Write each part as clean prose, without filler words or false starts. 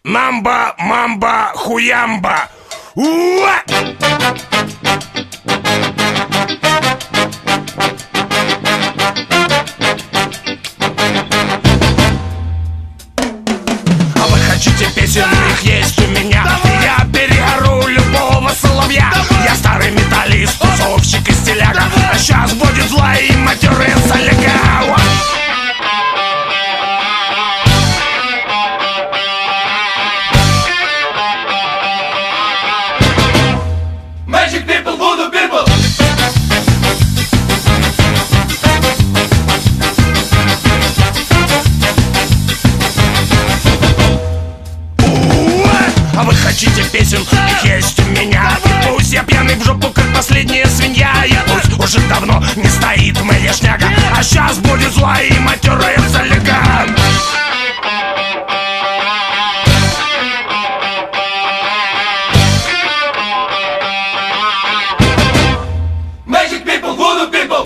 Намба, мамба, хуямба. Уа! А вы хотите песен, их есть у меня. Я перегору любого соловья. Я старый металлист, тусовщик и стиляга. А сейчас будет зла и матерый соляга. Magic people, voodoo people. А вы хотите песен, их есть у меня. И пусть я пьяный в жопу, как последняя свинья. И пусть уже давно не стоит моя шняга. А сейчас будет зла и матерая соляга. Magic people, voodoo people.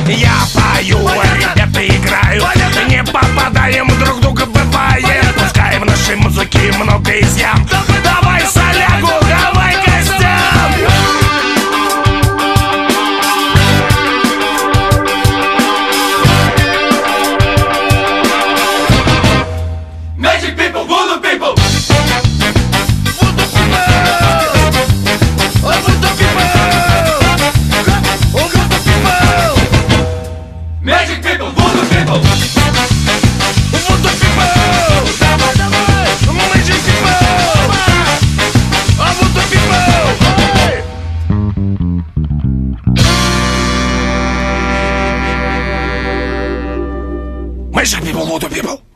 Я пою, ребята играют. Не попадаем друг друга, бывает. Пускай в нашей музыке много изъян. Давай солягу, давай костям. Magic people, voodoo people. Magic people, voodoo people. Magic people, voodoo people.